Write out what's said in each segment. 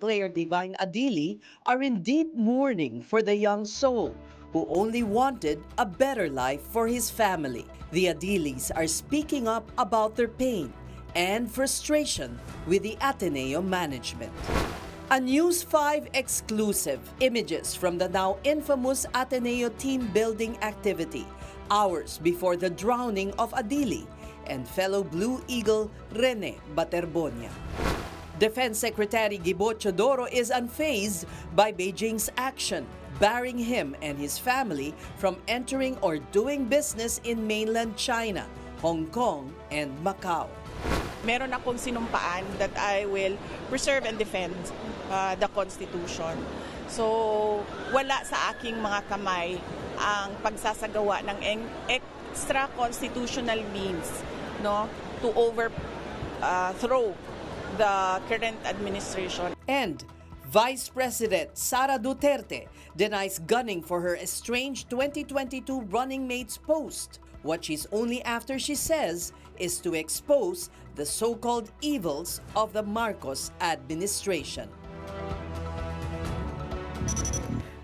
Player Divine Adili are in deep mourning for the young soul who only wanted a better life for his family. The Adilis are speaking up about their pain and frustration with the Ateneo management. A News 5 exclusive, images from the now infamous Ateneo team building activity, hours before the drowning of Adili and fellow Blue Eagle Rene Baterbonia. Defense Secretary Gibo Chodoro is unfazed by Beijing's action, barring him and his family from entering or doing business in mainland China, Hong Kong, and Macau. Meron akong sinumpaan that I will preserve and defend the Constitution. So, wala sa aking mga kamay ang pagsasagawa ng extra constitutional means, no, to overthrow the current administration. And Vice President Sara Duterte denies gunning for her estranged 2022 running mate's post. What she's only after, she says, is to expose the so-called evils of the Marcos administration.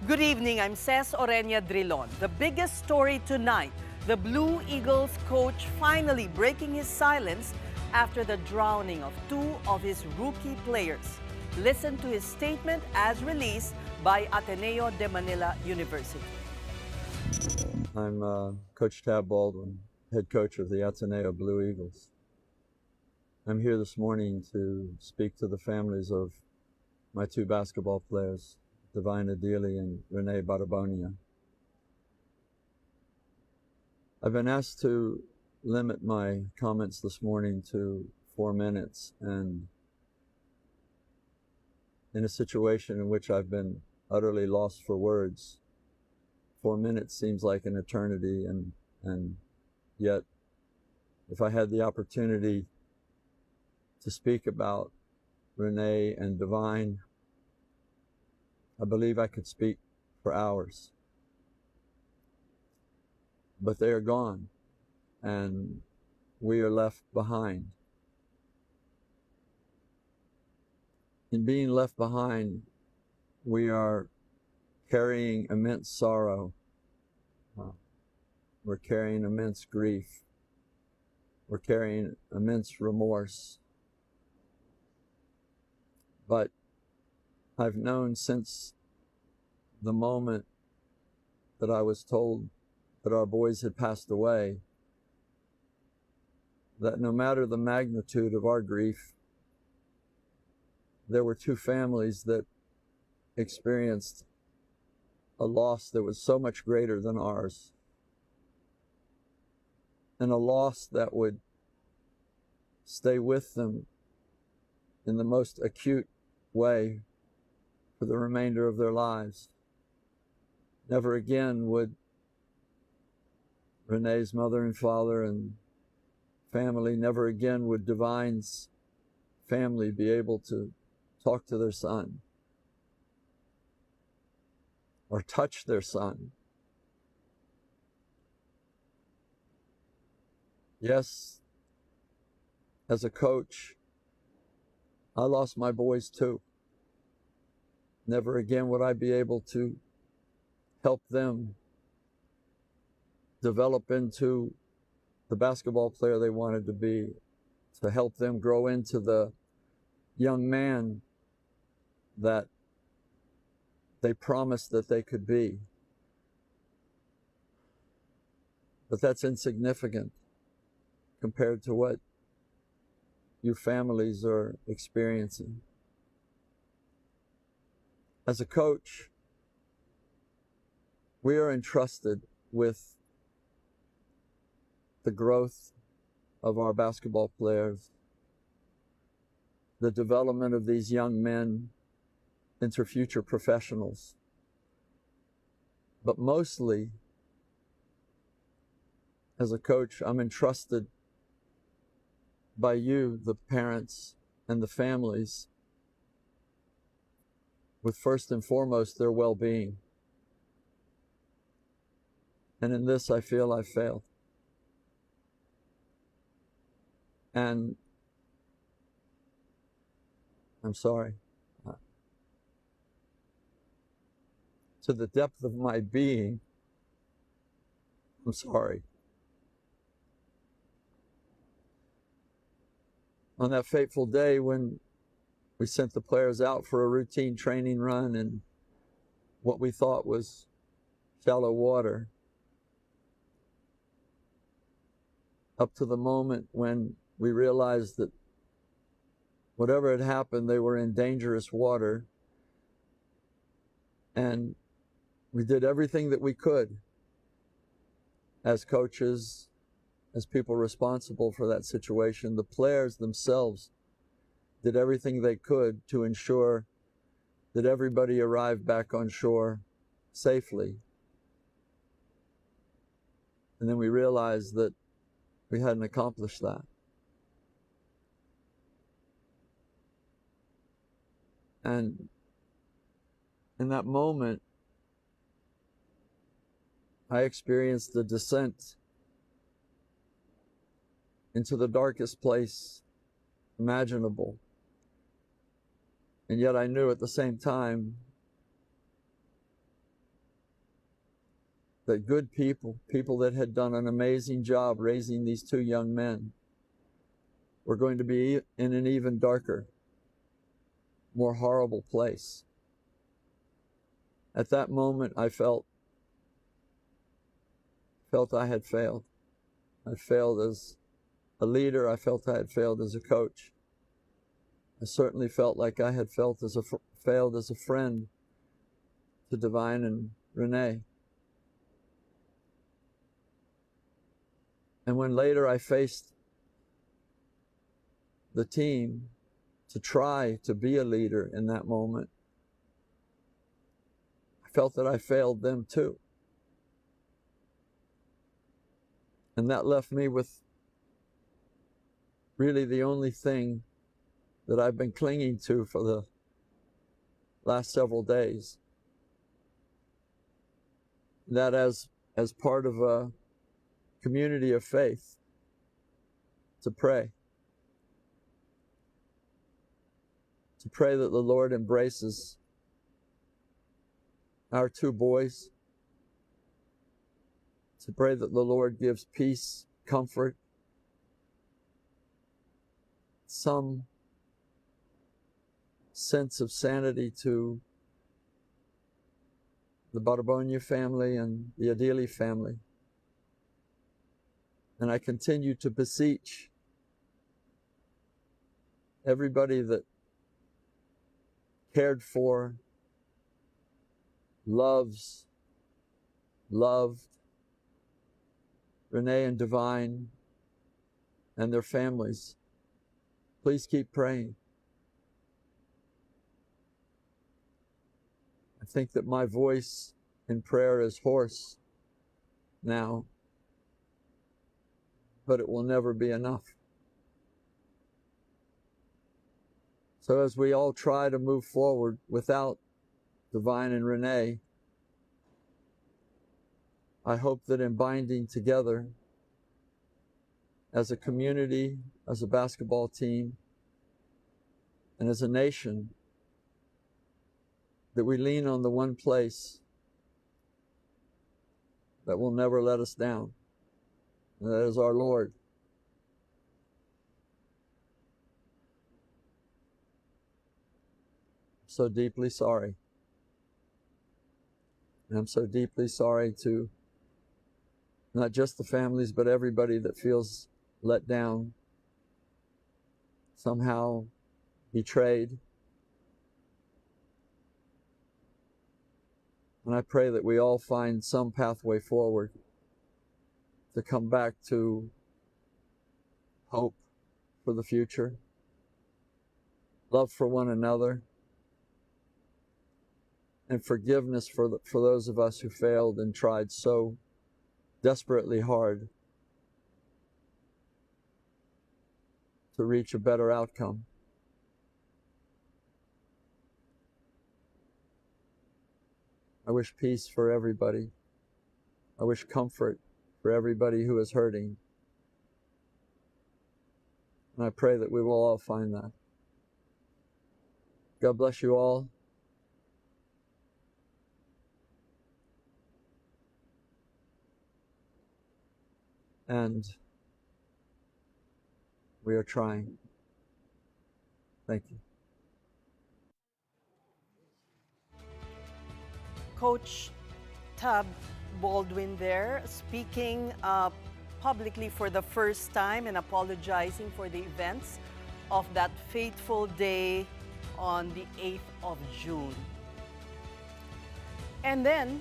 Good evening, I'm Ces Orenia Drilon. The biggest story tonight, the Blue Eagles coach finally breaking his silence after the drowning of two of his rookie players. Listen to his statement as released by Ateneo de Manila University. I'm Coach Tab Baldwin, head coach of the Ateneo Blue Eagles. I'm here this morning to speak to the families of my two basketball players, Divine Adili and Rene Barbonia. I've been asked to limit my comments this morning to 4 minutes, and in a situation in which I've been utterly lost for words, 4 minutes seems like an eternity, and yet if I had the opportunity to speak about Rene and Divine, I believe I could speak for hours. But they are gone, and we are left behind. In being left behind, we are carrying immense sorrow. We're carrying immense grief. We're carrying immense remorse. But I've known since the moment that I was told that our boys had passed away, that no matter the magnitude of our grief, there were two families that experienced a loss that was so much greater than ours, and a loss that would stay with them in the most acute way for the remainder of their lives. Never again would Rene's mother and father and family, never again would Divine's family be able to talk to their son or touch their son. Yes, as a coach, I lost my boys too. Never again would I be able to help them develop into the basketball player they wanted to be, to help them grow into the young man that they promised that they could be. But that's insignificant compared to what you families are experiencing. As a coach, we are entrusted with the growth of our basketball players, the development of these young men into future professionals. But mostly, as a coach, I'm entrusted by you, the parents and the families, with first and foremost their well-being. And in this, I feel I failed. And I'm sorry. To the depth of my being, I'm sorry. On that fateful day when we sent the players out for a routine training run in what we thought was shallow water, up to the moment when we realized that whatever had happened, they were in dangerous water, and we did everything that we could as coaches, as people responsible for that situation. The players themselves did everything they could to ensure that everybody arrived back on shore safely. And then we realized that we hadn't accomplished that. And in that moment, I experienced the descent into the darkest place imaginable. And yet I knew at the same time that good people, people that had done an amazing job raising these two young men, were going to be in an even darker, more horrible place. At that moment, I felt I had failed. I failed as a leader. I felt I had failed as a coach. I certainly felt like I had failed as a friend to Divine and Renee. And when later I faced the team to try to be a leader in that moment, I felt that I failed them too. And that left me with really the only thing that I've been clinging to for the last several days. That as part of a community of faith, to pray. To pray that the Lord embraces our two boys. To pray that the Lord gives peace, comfort, some sense of sanity to the Barbonia family and the Adili family. And I continue to beseech everybody that cared for, loved Renee and Divine and their families. Please keep praying. I think that my voice in prayer is hoarse now, but it will never be enough. So as we all try to move forward without Divine and Renee, I hope that in binding together as a community, as a basketball team, and as a nation, that we lean on the one place that will never let us down, and that is our Lord. I'm so deeply sorry. And I'm so deeply sorry to not just the families, but everybody that feels let down, somehow betrayed. And I pray that we all find some pathway forward to come back to hope for the future, love for one another, and forgiveness for those of us who failed and tried so desperately hard to reach a better outcome. I wish peace for everybody. I wish comfort for everybody who is hurting. And I pray that we will all find that. God bless you all. And we are trying. Thank you. Coach Tab Baldwin there speaking publicly for the first time and apologizing for the events of that fateful day on the 8th of June. And then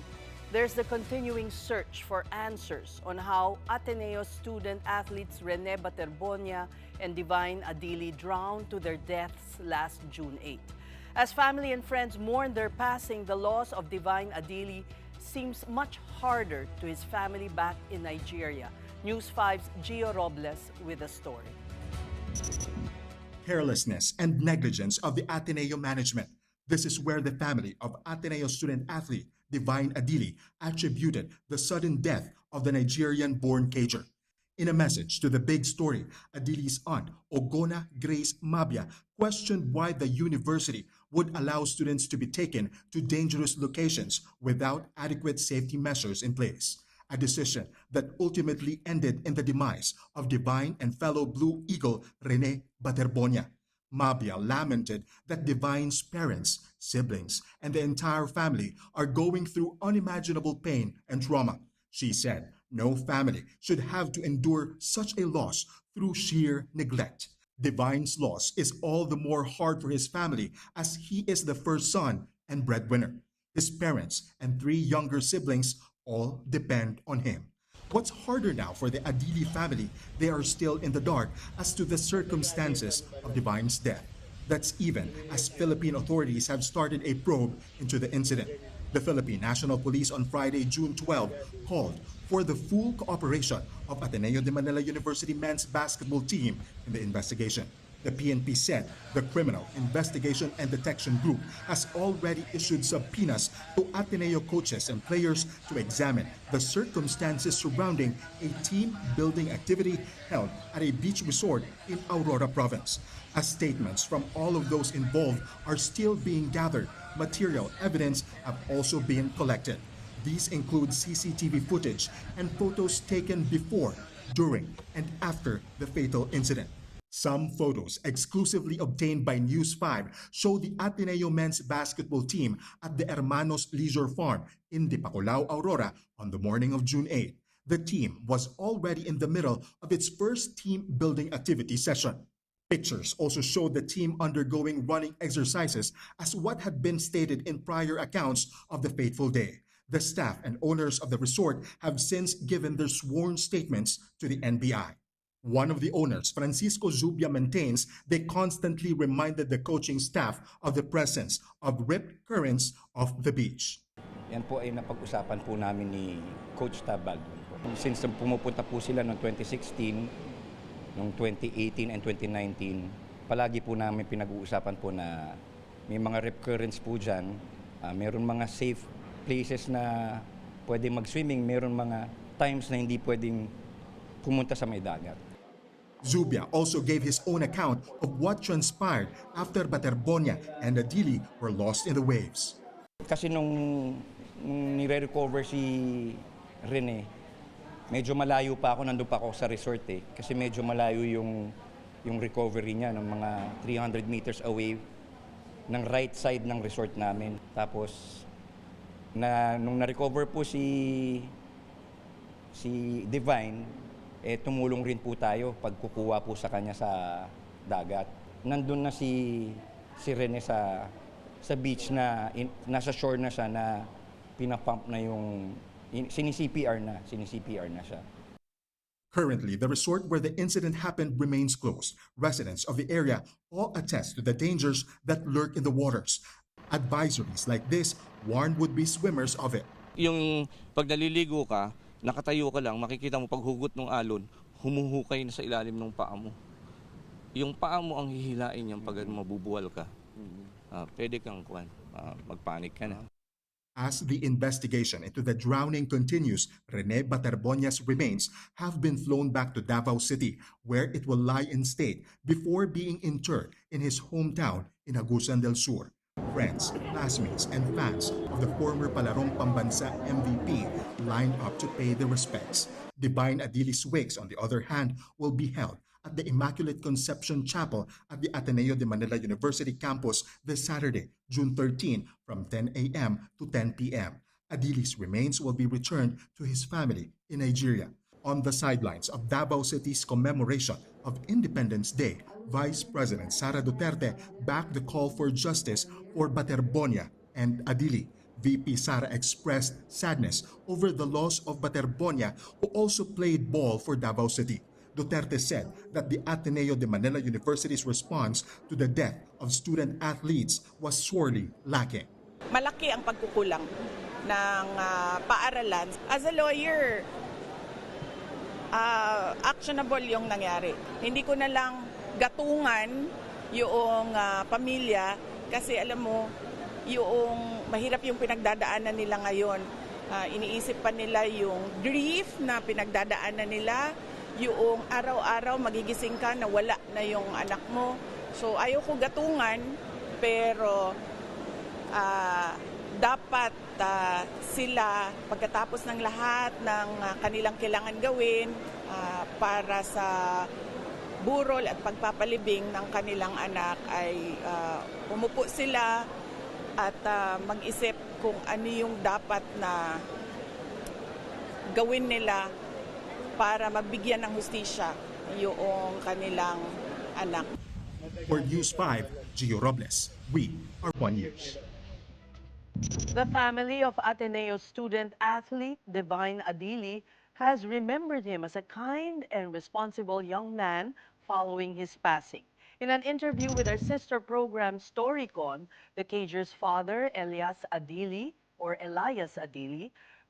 there's the continuing search for answers on how Ateneo student athletes Rene Baterbonia and Divine Adili drowned to their deaths last June 8. As family and friends mourn their passing, the loss of Divine Adili seems much harder to his family back in Nigeria. News 5's Gio Robles with the story. Carelessness and negligence of the Ateneo management. This is where the family of Ateneo student athlete Divine Adili attributed the sudden death of the Nigerian-born cager. In a message to the big story, Adili's aunt, Ogona Grace Mabia, questioned why the university would allow students to be taken to dangerous locations without adequate safety measures in place. A decision that ultimately ended in the demise of Divine and fellow Blue Eagle Rene Baterbonia. Mabia lamented that Divine's parents, siblings, and the entire family are going through unimaginable pain and trauma. She said no family should have to endure such a loss through sheer neglect. Divine's loss is all the more hard for his family as he is the first son and breadwinner. His parents and 3 younger siblings all depend on him. What's harder now for the Adili family, they are still in the dark as to the circumstances of Divine's death. That's even as Philippine authorities have started a probe into the incident. The Philippine National Police on Friday, June 12, called for the full cooperation of Ateneo de Manila University men's basketball team in the investigation. The PNP said the Criminal Investigation and Detection Group has already issued subpoenas to Ateneo coaches and players to examine the circumstances surrounding a team-building activity held at a beach resort in Aurora Province. As statements from all of those involved are still being gathered, material evidence have also been collected. These include CCTV footage and photos taken before, during, and after the fatal incident. Some photos exclusively obtained by News 5 show the Ateneo men's basketball team at the Hermanos Leisure Farm in Dipaculao, Aurora on the morning of June 8. The team was already in the middle of its first team building activity session. Pictures also showed the team undergoing running exercises as what had been stated in prior accounts of the fateful day. The staff and owners of the resort have since given their sworn statements to the NBI. One of the owners, Francisco Zubia, maintains they constantly reminded the coaching staff of the presence of ripped currents of the beach. Yan po ay napag-usapan po namin ni Coach Tab Baldwin po. Since pumupunta po sila noong 2016, noong 2018 and 2019, palagi po namin pinag-uusapan po na may mga rip currents po dyan, mayroon mga safe places na pwede mag-swimming, mayroon mga times na hindi pwedeng pumunta sa may dagat. Zubia also gave his own account of what transpired after Baterbonia and Adili were lost in the waves. Kasi nung nire-recover si Rene, medyo malayo pa ako, nandun pa ako sa resort eh. Kasi medyo malayo yung recovery niya, ng mga 300 meters away ng right side ng resort namin. Tapos, nung na-recover po si Divine, tumulong rin po tayo pagkukuha po sa kanya sa dagat. Nandun na si Rene sa beach na nasa shore na siya na pinapump na yung sini-CPR na siya. Currently, the resort where the incident happened remains closed. Residents of the area all attest to the dangers that lurk in the waters. Advisories like this warn would-be swimmers of it. Yung pag naliligo ka, nakatayo ka lang, makikita mo paghugot ng alon, humuhukay na sa ilalim ng paa mo. Yung paa mo ang hihilain yan pag mabubuwal ka. Pwede kang magpanik ka na. As the investigation into the drowning continues, Rene Baterbonia's remains have been flown back to Davao City, where it will lie in state before being interred in his hometown in Agusan del Sur. Friends, classmates, and fans of the former Palarong Pambansa MVP lined up to pay their respects. Divine Adili's wakes, on the other hand, will be held at the Immaculate Conception Chapel at the Ateneo de Manila University campus this Saturday, June 13, from 10 a.m. to 10 p.m. Adili's remains will be returned to his family in Nigeria. On the sidelines of Davao City's commemoration of Independence Day, Vice President Sara Duterte backed the call for justice for Baterbonia and Adili. VP Sara expressed sadness over the loss of Baterbonia, who also played ball for Davao City. Duterte said that the Ateneo de Manila University's response to the death of student athletes was sorely lacking. Malaki ang pagkukulang ng paaralan. As a lawyer, actionable yung nangyari. Hindi ko na lang gatungan yung pamilya kasi alam mo, yung mahirap yung pinagdadaanan nila ngayon. Iniisip pa nila yung grief na pinagdadaanan nila, yung araw-araw magigising ka na wala na yung anak mo. So ayaw ko gatungan, pero dapat sila pagkatapos ng lahat ng kanilang kailangan gawin para sa burol at pagpapalibing ng kanilang anak ay umupo sila at mag-isip kung ano yung dapat na gawin nila para mabigyan ng hustisya yung kanilang anak. For News 5, Gio Robles, we are One News. The family of Ateneo student athlete Divine Adili has remembered him as a kind and responsible young man following his passing. In an interview with our sister program Storycon, the Cager's father, Elias Adili,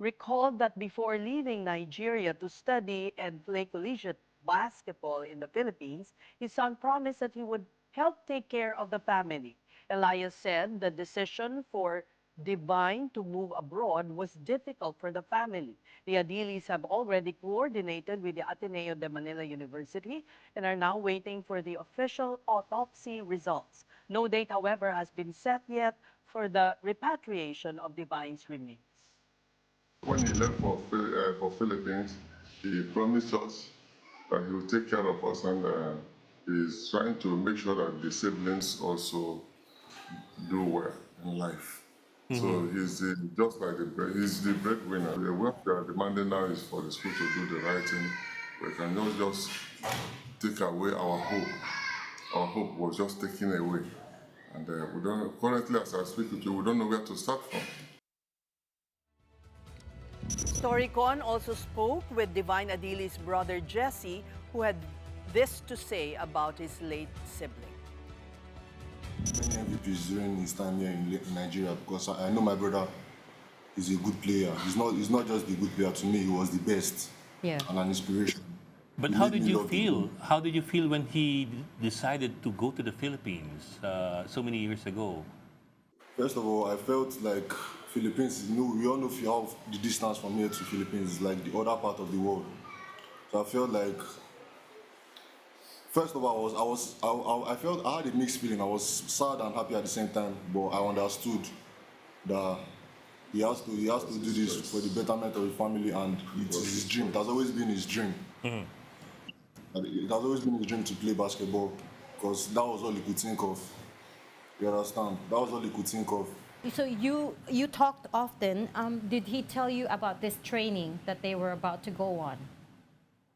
recalled that before leaving Nigeria to study and play collegiate basketball in the Philippines, his son promised that he would help take care of the family. Elias said the decision for Divine to move abroad was difficult for the family. The Adilis have already coordinated with the Ateneo de Manila University and are now waiting for the official autopsy results. No date, however, has been set yet for the repatriation of Divine's remains. When he left for Philippines, he promised us that he will take care of us, and he's trying to make sure that the siblings also do well in life. So he's just like he's the breadwinner. The work we are demanding now is for the school to do the right thing. We cannot just take away our hope. Our hope was just taken away, and we don't. Currently, as I speak with you, we don't know where to start from. Storycon also spoke with Divine Adili's brother Jesse, who had this to say about his late sibling. Many MVPs during his time here in Nigeria, because I know my brother is a good player. He's not just a good player. To me, he was the best and an inspiration. But how did you feel? How did you feel when he decided to go to the Philippines so many years ago? First of all, I felt like Philippines. We all know how the distance from here to Philippines is like the other part of the world. So I felt like, first of all, I felt I had a mixed feeling. I was sad and happy at the same time, but I understood that he has to do this for the betterment of the family, and it is his dream. It has always been his dream. It has always been his dream to play basketball, because that was all he could think of. You understand? That was all he could think of. So you talked often. Did he tell you about this training that they were about to go on?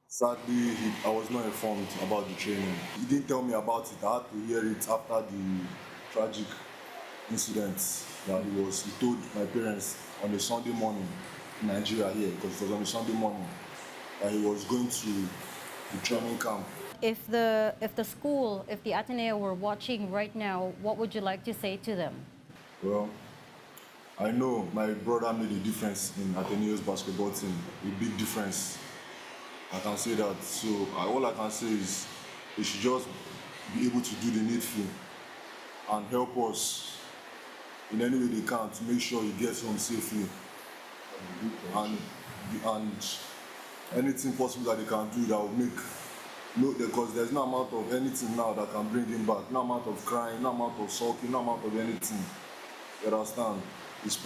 Sadly, I was not informed about the training. He didn't tell me about it. I had to hear it after the tragic incident that he told my parents on a Sunday morning in Nigeria here, because it was on a Sunday morning, that he was going to the training camp. If the school, if the Ateneo were watching right now, what would you like to say to them? Well, I know my brother made a difference in Ateneo's basketball team, a big difference. I can say that. So all I can say is they should just be able to do the needful and help us in any way they can to make sure he gets home safely. And anything possible that they can do that will make because there's no amount of anything now that can bring him back. No amount of crying, no amount of sulking, no amount of anything. You understand? His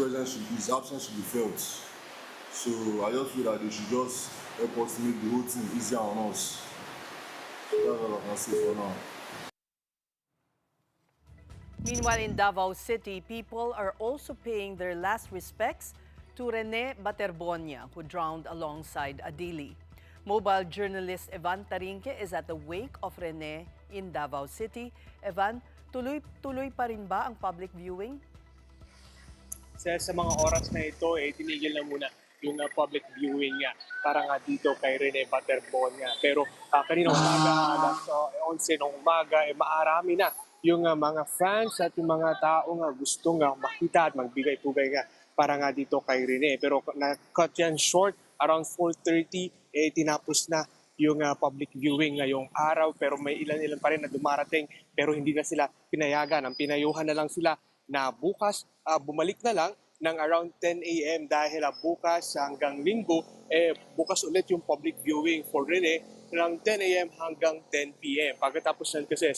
absence should be felt. So I just feel that they should just help us to make the whole thing easier on us. So that's all I can say for now. Meanwhile, in Davao City, people are also paying their last respects to Rene Baterbonia, who drowned alongside Adili. Mobile journalist Evan Tarinque is at the wake of Rene in Davao City. Evan, tuloy-tuloy pa rin ba ang public viewing? Sa mga oras na ito, tinigil na muna yung public viewing niya para nga dito kay Rene Baterbonia. Pero kanina umaga, alas 11 ng umaga, maarami na yung mga fans at yung mga tao nga gustong makita at magbigay-pugay nga para nga dito kay Rene. Pero na-cut yan short, around 4:30, tinapos na yung public viewing ngayong araw. Pero may ilan-ilan pa rin na dumarating pero hindi na sila pinayagan. Ang pinayuhan na lang sila na bukas, bumalik na lang ng around 10 a.m. dahil bukas hanggang linggo, bukas ulit yung public viewing for Rene ng 10 a.m. hanggang 10 p.m. Pagkatapos nun kasi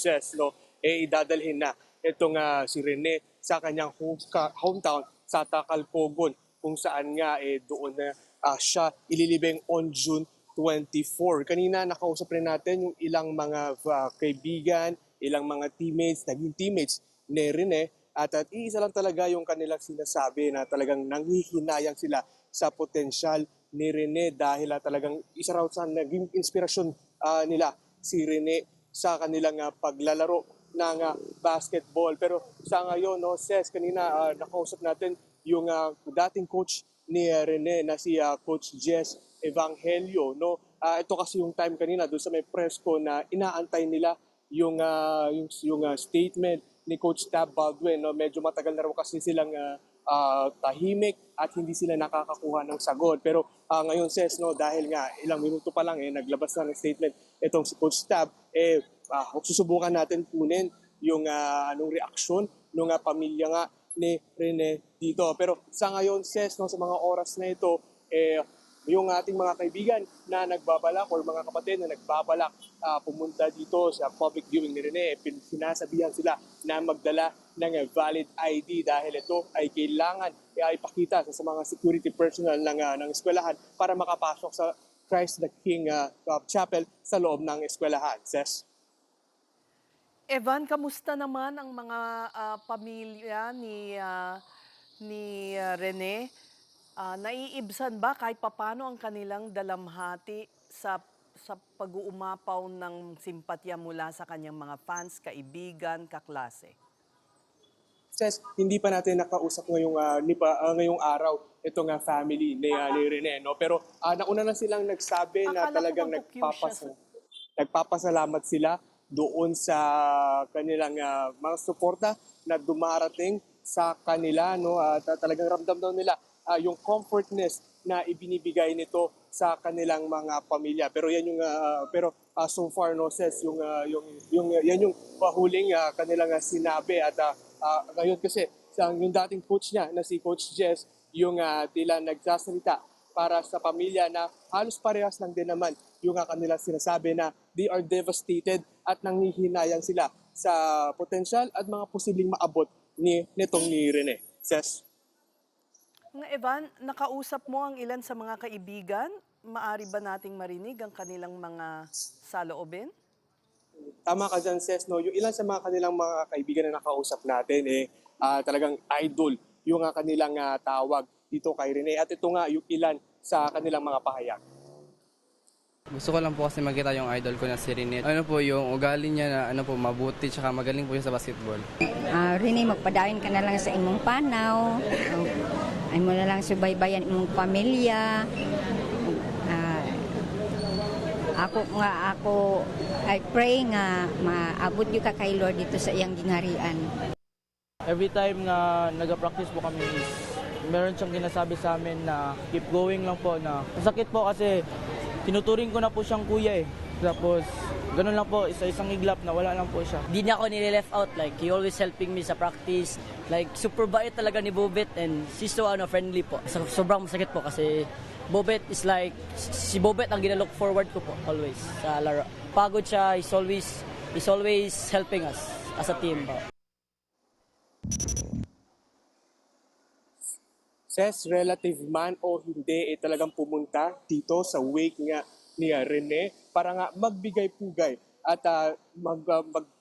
idadalhin na itong si Rene sa kanyang hometown sa Tacalcogon kung saan nga doon na siya ililibing on June 24. Kanina nakausap rin natin yung ilang mga kaibigan, ilang mga teammates, naging teammates ni Rene at iisa lang talaga yung kanilang sinasabi na talagang nanghihinayang sila sa potensyal ni Rene dahil talagang isa raw sa naging inspirasyon nila si Rene sa kanilang paglalaro ng basketball. Pero sa ngayon, kanina nakausap natin yung dating coach ni Rene na si Coach Jess Evangelio. Ito kasi yung time kanina doon sa may press ko na inaantay nila yung statement ni Coach Tab Baldwin. Medyo matagal na raw kasi silang tahimik at hindi sila nakakakuha ng sagot. Pero ngayon dahil nga ilang minuto pa lang naglabas na ng statement itong si Coach Tab, susubukan natin kunin yung anong reaksyon ng pamilya nga ni Rene dito. Pero sa ngayon sa mga oras na ito, yung ating mga kaibigan na nagbabalak or mga kapatid na nagbabalak pumunta dito sa public viewing ni Rene, sinasabihan sila na magdala ng valid ID dahil ito ay kailangan ipakita sa mga security personnel ng eskwelahan para makapasok sa Christ the King Chapel sa loob ng eskwelahan. Evan, kamusta naman ang mga pamilya ni Rene? Naiibsan ba kahit papano ang kanilang dalamhati sa pag-uumapaw ng simpatya mula sa kanyang mga fans, kaibigan, kaklase? Hindi pa natin nakausap ngayong araw itong family ni Rene. Pero nauna na silang nagsabi na talagang nagpapasalamat sila doon sa kanilang mga suporta na dumarating sa kanila. At talagang ramdam daw nila yung comfortness na ibinibigay nito sa kanilang mga pamilya. Pero yan yung so far yan yung huling kanilang sinabi at ngayon kasi yung dating coach niya na si Coach Jess yung tila nagsasalita para sa pamilya na halos parehas lang din naman yung kanilang sinasabi na they are devastated at nanghihinayang sila sa potensyal at mga posibleng maabot nitong ni Rene. Evan, nakausap mo ang ilan sa mga kaibigan? Maari ba nating marinig ang kanilang mga saloobin? Tama ka dyan, yung ilan sa mga kanilang mga kaibigan na nakausap natin, talagang idol yung kanilang tawag dito kay Rene. At ito nga yung ilan sa kanilang mga pahayag. Gusto ko lang po kasi makita yung idol ko na si Rene. Yung ugali niya na mabuti tsaka magaling po siya sa basketball. Rene, magpadayon ka na lang sa imong panaw. Ay mo na lang subaybayan imong pamilya. I pray nga maabot yung ka kay Lord dito sa iyang gingharian. Every time na nag-practice po kami, meron siyang ginasabi sa amin na keep going lang po na. Sakit po kasi tinuturing ko na po siyang kuya Tapos Ganun lang po, isa-isang iglap na wala lang po siya. Di niya ako nilileft out. Like, he always helping me sa practice. Like, super bait talaga ni Bobet and she's so friendly po. Sobrang masakit po kasi Bobet is like, si Bobet ang ginalook forward ko po always sa laro. Pagod siya, he's always helping us as a team po. Says relative man o hindi, talagang pumunta dito sa wake nga ni Rene para nga magbigay-pugay at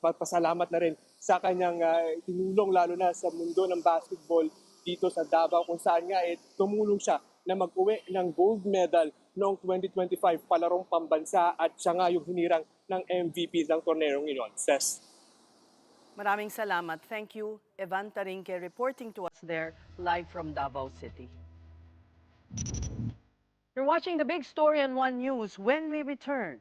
magpasalamat na rin sa kanyang tinulong lalo na sa mundo ng basketball dito sa Davao kung saan nga tumulong siya na mag-uwi ng gold medal noong 2025 palarong pambansa at siya nga yung hinirang ng MVP ng torneo ngayon. Ses. Maraming salamat. Thank you, Evan Tarinque, reporting to us there live from Davao City. You're watching the big story on One News. When we return,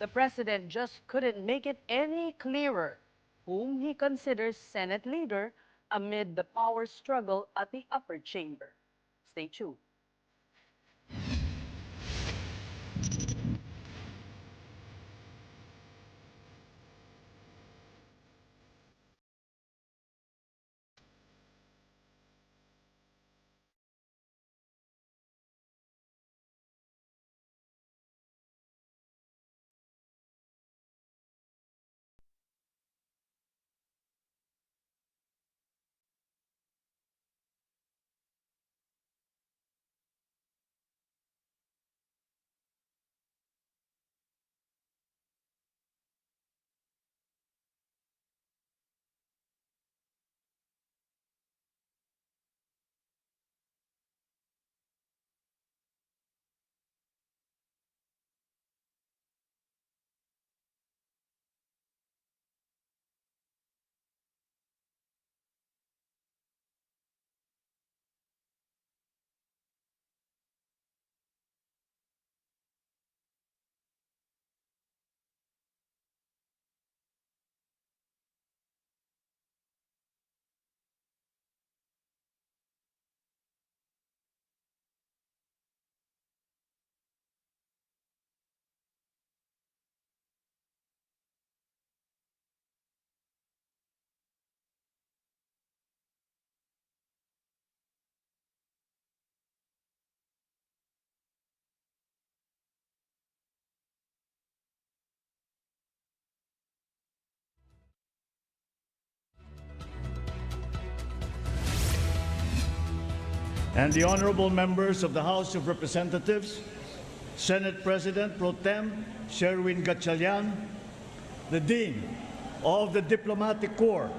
the president just couldn't make it any clearer whom he considers Senate leader amid the power struggle at the upper chamber. Stay tuned. And the honorable members of the House of Representatives, Senate President Pro Tem Sherwin Gatchalian, the Dean of the Diplomatic Corps,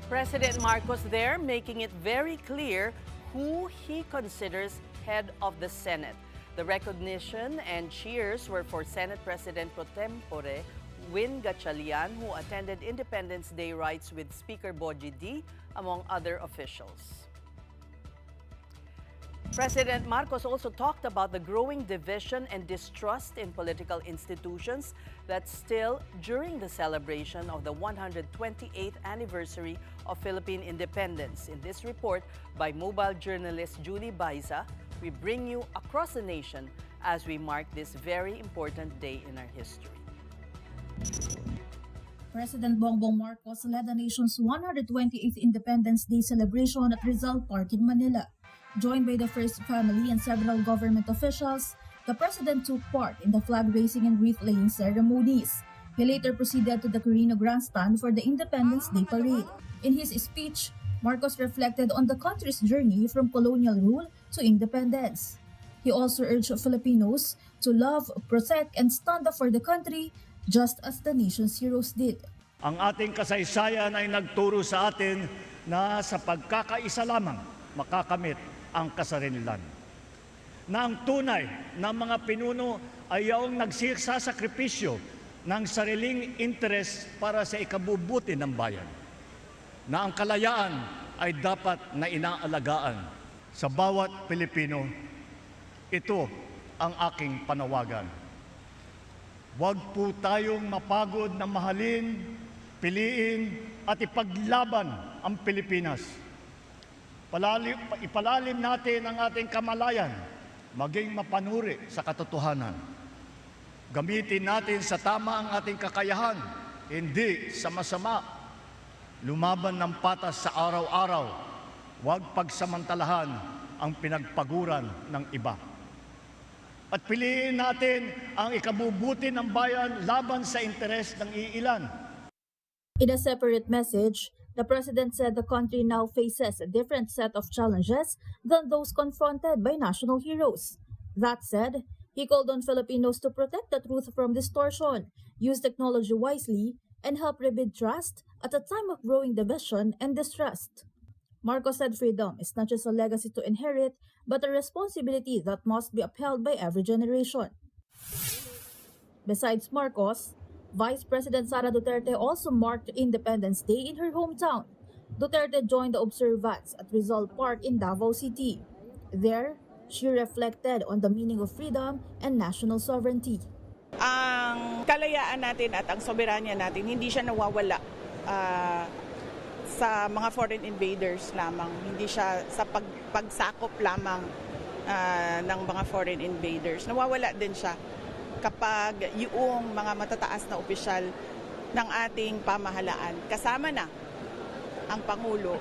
President Marcos there making it very clear who he considers head of the Senate. The recognition and cheers were for Senate President Pro Tempore Win Gatchalian, who attended Independence Day rites with Speaker Boji D, among other officials. President Marcos also talked about the growing division and distrust in political institutions that still during the celebration of the 128th anniversary of Philippine independence. In this report by mobile journalist Julie Baiza, we bring you across the nation as we mark this very important day in our history. President Bongbong Marcos led the nation's 128th Independence Day celebration at Rizal Park in Manila. Joined by the First Family and several government officials, the President took part in the flag raising and wreath-laying ceremonies. He later proceeded to the Quirino Grandstand for the Independence Day Parade. In his speech, Marcos reflected on the country's journey from colonial rule to independence. He also urged Filipinos to love, protect, and stand up for the country just as the nation's heroes did. ang ating kasaysayan ay nagturo sa atin na sa pagkakaisa lamang makakamit ang kasarilan. Na ang tunay na mga pinuno ay yung nagsasakripisyo ng sariling interes para sa ikabubuti ng bayan. Na ang kalayaan ay dapat na inaalagaan sa bawat Pilipino. Ito ang aking panawagan. Huwag po tayong mapagod na mahalin, piliin at ipaglaban ang Pilipinas. Ipalalim natin ang ating kamalayan maging mapanuri sa katotohanan. Gamitin natin sa tama ang ating kakayahan, hindi sa masama. Lumaban ng patas sa araw-araw, huwag pagsamantalahan ang pinagpaguran ng iba. At piliin natin ang ikabubuti ng bayan laban sa interes ng iilan. In a separate message, the president said the country now faces a different set of challenges than those confronted by national heroes. That said, he called on Filipinos to protect the truth from distortion, use technology wisely, and help rebuild trust at a time of growing division and distrust. Marcos said freedom is not just a legacy to inherit, but a responsibility that must be upheld by every generation. Besides Marcos, Vice President Sara Duterte also marked Independence Day in her hometown. Duterte joined the observance at Rizal Park in Davao City. There, she reflected on the meaning of freedom and national sovereignty. Ang kalayaan natin at ang soberanya natin, hindi siya nawawala sa mga foreign invaders lamang. Hindi siya sa pagsakop lamang ng mga foreign invaders. Nawawala din siya kapag yung mga matataas na opisyal ng ating pamahalaan, kasama na ang Pangulo,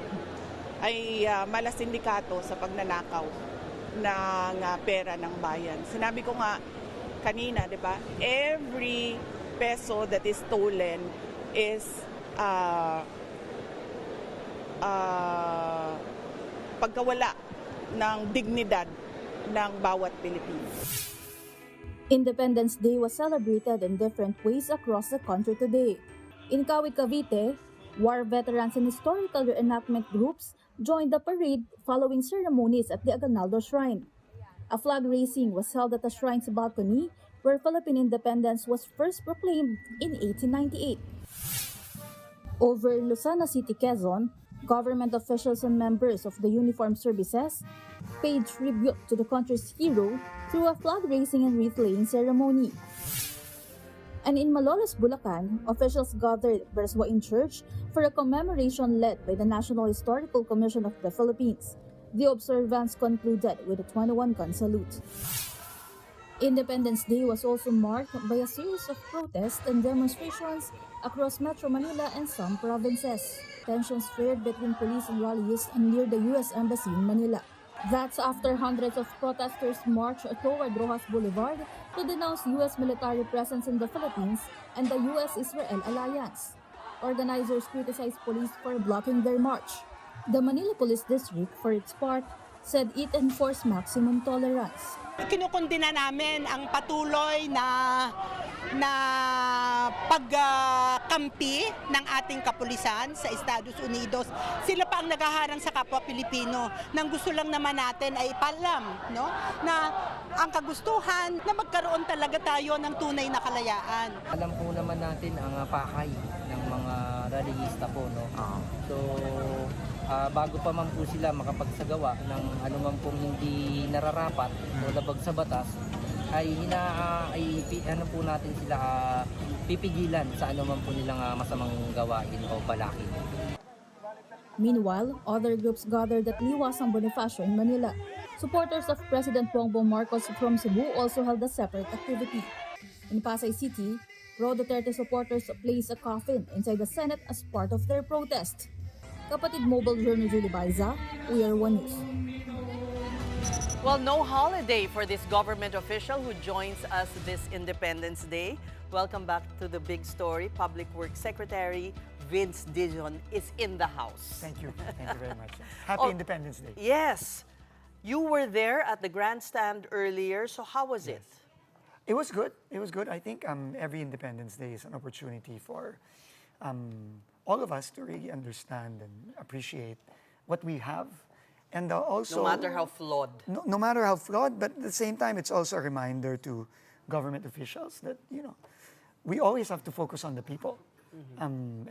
ay malasindikato sa pagnanakaw ng pera ng bayan. Sinabi ko nga kanina, di ba? Every peso that is stolen is pagkawala ng dignidad ng bawat Pilipino. Independence Day was celebrated in different ways across the country today. In Kawit, Cavite, war veterans and historical reenactment groups joined the parade following ceremonies at the Aguinaldo Shrine. A flag raising was held at the shrine's balcony where Philippine independence was first proclaimed in 1898. Over in Lucena City, Quezon, government officials and members of the uniformed services paid tribute to the country's hero through a flag raising and wreath-laying ceremony. And in Malolos, Bulacan, officials gathered at Berswain Church for a commemoration led by the National Historical Commission of the Philippines. The observance concluded with a 21-gun salute. Independence Day was also marked by a series of protests and demonstrations across Metro Manila and some provinces. Tensions flared between police and rallies near the U.S. Embassy in Manila. That's after hundreds of protesters marched toward Rojas Boulevard to denounce U.S. military presence in the Philippines and the U.S.-Israel alliance. Organizers criticized police for blocking their march. The Manila Police District, for its part, said it enforced maximum tolerance. Kinukundina namin ang patuloy na pagkampi ng ating kapulisan sa Estados Unidos. Sila pa ang naghaharang sa kapwa Pilipino. Nang gusto lang naman natin ay ipalam, no? Na ang kagustuhan na magkaroon talaga tayo ng tunay na kalayaan. Alam po naman natin ang pakay ng mga rallyista po, no? So, bago pa man po sila makapagsagawa ng anuman pong hindi nararapat o labag sa batas, ay ano po natin sila pipigilan sa anuman po nilang masamang gawain o balakid. Meanwhile, other groups gathered at Liwasang Bonifacio in Manila. Supporters of President Bongbong Marcos from Cebu also held a separate activity. In Pasay City, Pro Duterte supporters placed a coffin inside the Senate as part of their protest. Kapatid Mobile Journal Julie Baiza, UR1 News. Well, no holiday for this government official who joins us this Independence Day. Welcome back to the big story. Public Works Secretary Vince Dizon is in the house. Thank you. Thank you very much. Happy Independence Day. Yes. You were there at the grandstand earlier, so how was it? It was good. It was good. I think every Independence Day is an opportunity for all of us to really understand and appreciate what we have. And also, no matter how flawed. No matter how flawed, but at the same time, it's also a reminder to government officials that, we always have to focus on the people. And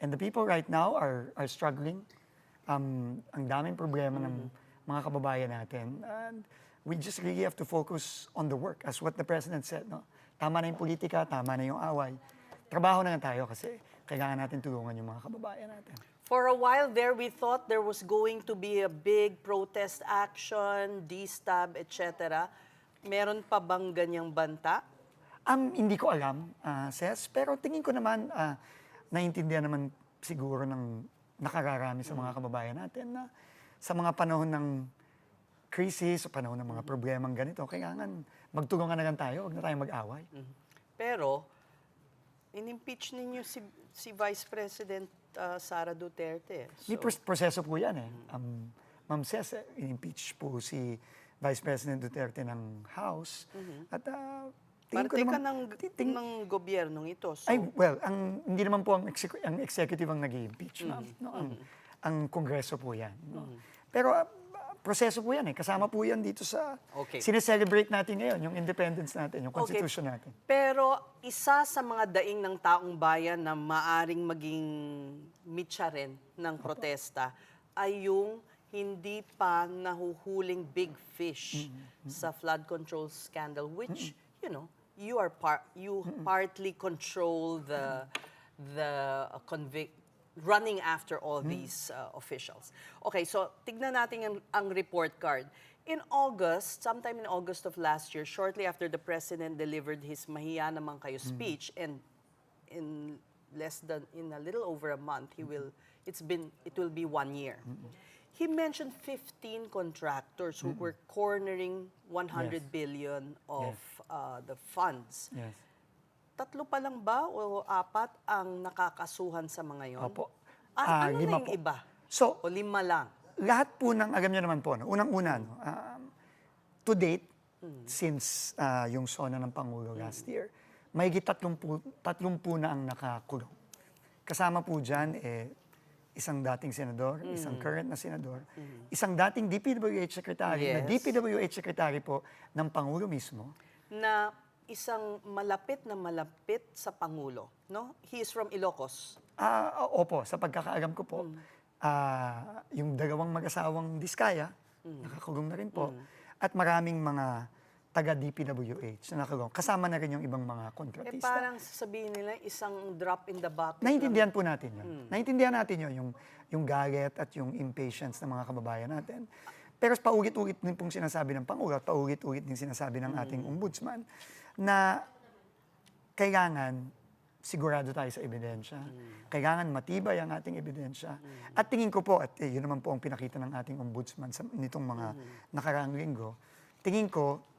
the people right now are struggling. Ang daming problema ng mga kababayan natin. And we just really have to focus on the work, as what the President said. No? Tama na yung politika, tama na yung away. Trabaho na lang tayo kasi kailangan natin tulungan yung mga kababayan natin. For a while there, we thought there was going to be a big protest action, destab, etc. Meron pa bang ganyang banta? Hindi ko alam, Ses, pero tingin ko naman, naiintindihan naman siguro ng nakararami sa mga kababayan natin na sa mga panahon ng crisis, sa panahon ng mga problemang ganito, kailangan magtulungan na lang tayo, huwag na tayong mag-away. Pero, in-impeach ninyo si Vice President Sara Duterte. May proseso po yan eh. Ma'am Ses, in-impeach po si Vice President Duterte ng House. At tingin ko Parte ka naman, ng gobyernong ito. So, hindi naman po ang executive ang nag-i-impeach, ma'am. No? Ang Kongreso po yan. No? Pero proseso po yan eh. Kasama po yan dito sa sineselebrate natin ngayon, yung independence natin, yung constitution natin. Pero isa sa mga daing ng taong bayan na maaring maging mitya rin ng protesta ay yung hindi pa nahuhuling big fish sa flood control scandal, which, you know, you partly control the running after all these officials. Okay, so tignan natin ang report card. In August, sometime in August of last year, shortly after the President delivered his Mahiya Naman Kayo speech, and in a little over a month, it will be 1 year. He mentioned 15 contractors who were cornering 100 billion of the funds. Yes. 3 pa lang ba o 4 ang nakakasuhan sa mga yon? Opo. Ano 5 na yung po. iba? So, O 5 lang? lahat po ng, alam niyo naman po, no? Unang-una, no? To date, since yung SONA ng Pangulo last year, mahigit 30 na ang nakakulong. Kasama po dyan, isang dating senador, isang current na senador, isang dating DPWH secretary, na DPWH secretary po ng Pangulo mismo. Na isang malapit sa Pangulo, no? He is from Ilocos. Opo, sa pagkakaalam ko po, yung 2 mag-asawang Diskaya, nakakulong na rin po, at maraming mga taga-DPWH na nakulong. Kasama na rin yung ibang mga kontratista. Parang sasabihin nila, isang drop in the bucket. Naintindihan po natin yun. Naintindihan natin yun, yung galit at yung impatience ng mga kababayan natin. Pero paulit-ulit din pong sinasabi ng Pangulo at paulit-ulit din sinasabi ng ating ombudsman na kailangan sigurado tayo sa ebidensya. Kailangan matibay ang ating ebidensya. At tingin ko po, at yun naman po ang pinakita ng ating ombudsman nitong mga nakaraang linggo, tingin ko,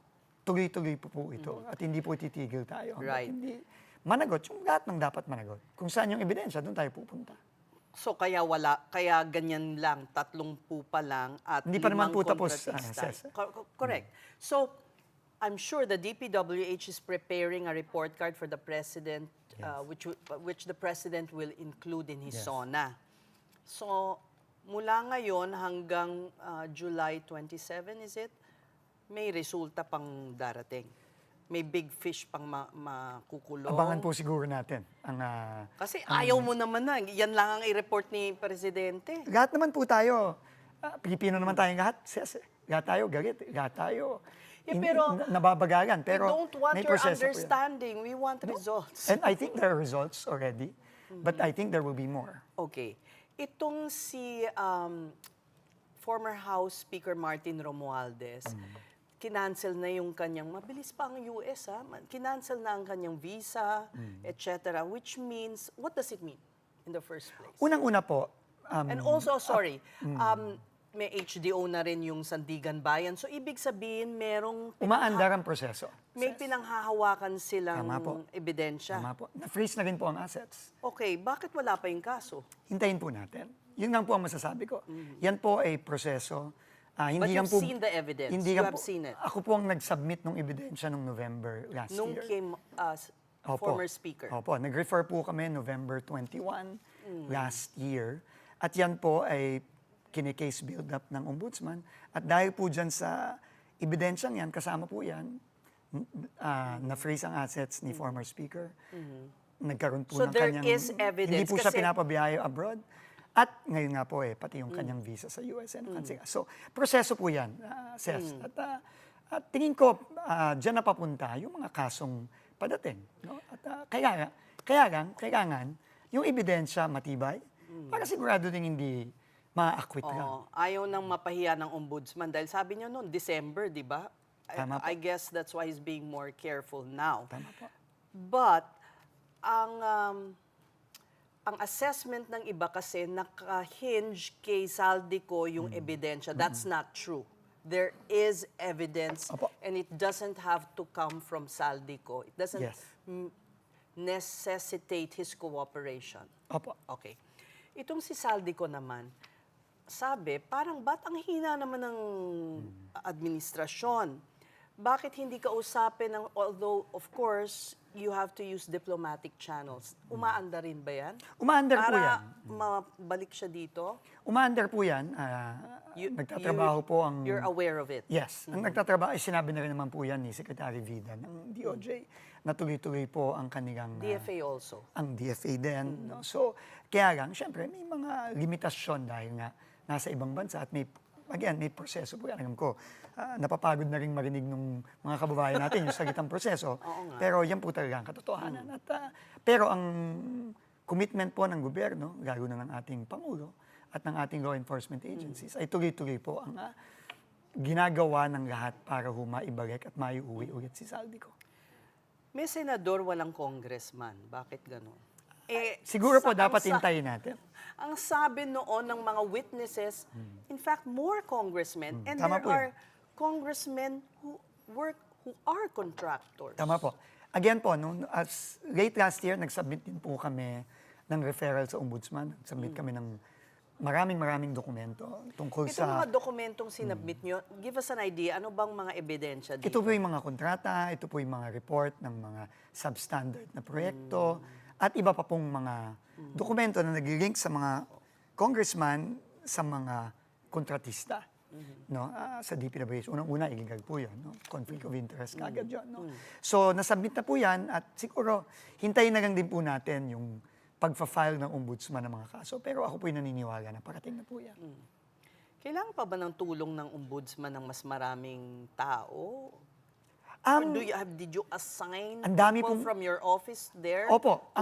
tuloy-tuloy po ito at hindi po titigil tayo. Right. Hindi managot yung lahat ng dapat managot. Kung saan yung ebidensya, doon tayo pupunta. So kaya ganyan lang, 30 pa lang at Hindi pa naman po tapos. Correct. So I'm sure the DPWH is preparing a report card for the President, which the President will include in his SONA. So mula ngayon hanggang July 27, is it? May resulta pang darating. May big fish pang makukulong. Abangan po siguro natin. Kasi ayaw mo naman na. Yan lang ang i-report ni Presidente. Lahat naman po tayo. Pilipino naman tayong lahat. Lahat tayo galit. Lahat tayo pero nababagagan. Pero we don't want may your proseso understanding. We want results. And I think there are results already. But I think there will be more. Okay. Itong si former House Speaker Martin Romualdez, kinancel na yung kanyang, mabilis pa ang US kinancel na ang kanyang visa, etc. Which means, what does it mean in the first place? Unang-una po. And also, may HDO na rin yung Sandigan Bayan. So, ibig sabihin, umaandar ang proseso. May pinanghahawakan silang ebidensya. Tama po. Na-freeze na rin po ang assets. Okay, bakit wala pa yung kaso? Hintayin po natin. Yun lang po ang masasabi ko. Yan po ay proseso. But you've seen the evidence. You have seen it. Ako po ang nag-submit ng ebidensya noong November last year. Nung came former speaker. Opo, nag-refer po kami November 21 last year. At yan po ay kine-case build-up ng ombudsman. At dahil po dyan sa ebidensyang yan, kasama po yan, na-freeze ang assets ni former speaker. Nagkaroon po ng kanyang... So there is evidence. Hindi po siya pinapabiyahe abroad. At ngayon nga po pati yung kanyang visa sa US. So, proseso po yan, Ses. At tingin ko, dyan napapunta yung mga kasong padating. No? At kailangan yung ebidensya matibay, Para sigurado ding hindi ma-acquit lang. Oo, ayaw nang mapahiya ng ombudsman dahil sabi niyo noon, December, di ba? Tama po. I guess that's why he's being more careful now. Tama po. But, ang assessment ng iba kasi naka-hinge kay Saldico yung ebidensya. That's not true. There is evidence and it doesn't have to come from Saldico. It doesn't Yes. necessitate his cooperation. Opo. Okay. Itong si Saldico naman, sabi, parang ba't ang hina naman ng administrasyon? Bakit hindi ka usapin ng, although of course, you have to use diplomatic channels. Umaanda rin ba yan? Umaandar po yan. Para mabalik siya dito? Umaandar po yan. Nagtatrabaho po ang... You're aware of it? Yes. Ang nagtatrabaho, sinabi na rin naman po yan ni Secretary Vida ng DOJ na tuloy-tuloy po ang kanilang... DFA also? Ang DFA din. No? So, kaya lang, syempre, may mga limitasyon dahil nga nasa ibang bansa at may proseso po yan. Alam ko, napapagod na rin marinig ng mga kababayan natin yung salitang proseso. Pero yan po talaga ang katotohanan. At, pero ang commitment po ng gobyerno, lalo na ng ating Pangulo at ng ating law enforcement agencies, ay tuloy-tuloy po ang ginagawa ng lahat para maibalik at maiuwi ulit si Saldico. May senador, walang congressman. Bakit gano'n? Siguro po dapat hintayin natin. Ang sabi noon ng mga witnesses, in fact, more congressmen, and Tama there are congressmen who are contractors. Tama po. Again po, as late last year, nag-submit din po kami ng referral sa ombudsman. Nag-submit kami ng maraming dokumento tungkol Itong sa... mga dokumentong sinabmit nyo, give us an idea, ano bang mga ebidensya dito? Ito po yung mga kontrata, ito po yung mga report ng mga substandard na proyekto, at iba pa pong mga dokumento na nag-link sa mga congressman, sa mga kontratista. No? Sa DPWH, unang-una, illegal po yun. No? Conflict of interest kagad yun. No? So, nasubmit na po yan at siguro, hintayin na lang din po natin yung pagpa-file ng ombudsman ng mga kaso. Pero ako po'y naniniwala na parating na po yan. Kailangan pa ba ng tulong ng ombudsman ng mas maraming tao? Or did you assign people from your office there? Opo.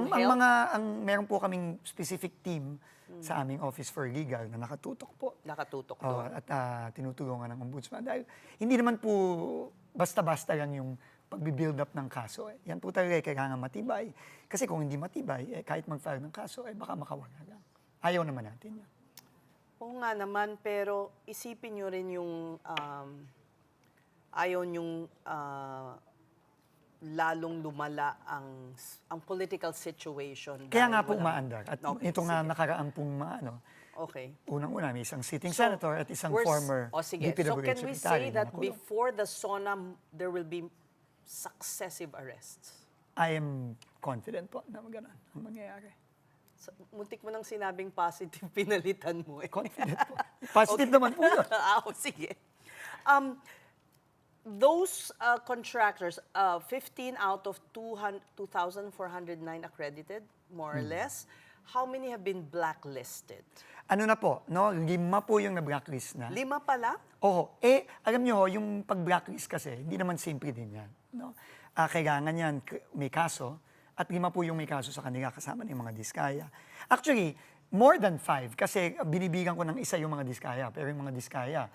Meron po kaming specific team sa aming Office for Legal na nakatutok po. Nakatutok doon. At tinutulungan ng ombudsman. Dahil hindi naman po basta-basta lang yung pag-build up ng kaso. Yan po talaga kailangan matibay. Kasi kung hindi matibay, kahit mag-file ng kaso, baka makawala lang. Ayaw naman natin yan. Oo nga naman, pero isipin nyo rin yung ayaw nyong lalong lumala ang political situation. Kaya nga po umaandar. At ito nga nakaraan pong unang-una, may isang sitting senator at isang former DPWH So can we say secretary. that before the SONA, there will be successive arrests? I am confident po na gano'n ang mangyayari. Muntik mo nang sinabing positive, pinalitan mo. Confident po. Positive naman po yun. Sige. Those contractors, 15 out of 2,409 accredited, more or less, how many have been blacklisted? Ano na po, no? 5 po yung na-blacklist na. 5 pala? Oo. Alam nyo, yung pag-blacklist kasi, hindi naman simple din yan. No? Kailangan yan, may kaso, at 5 po yung may kaso sa kanila, kasama ng mga diskaya. Actually, more than 5, kasi binibigan ko ng isa yung mga diskaya, pero yung mga diskaya,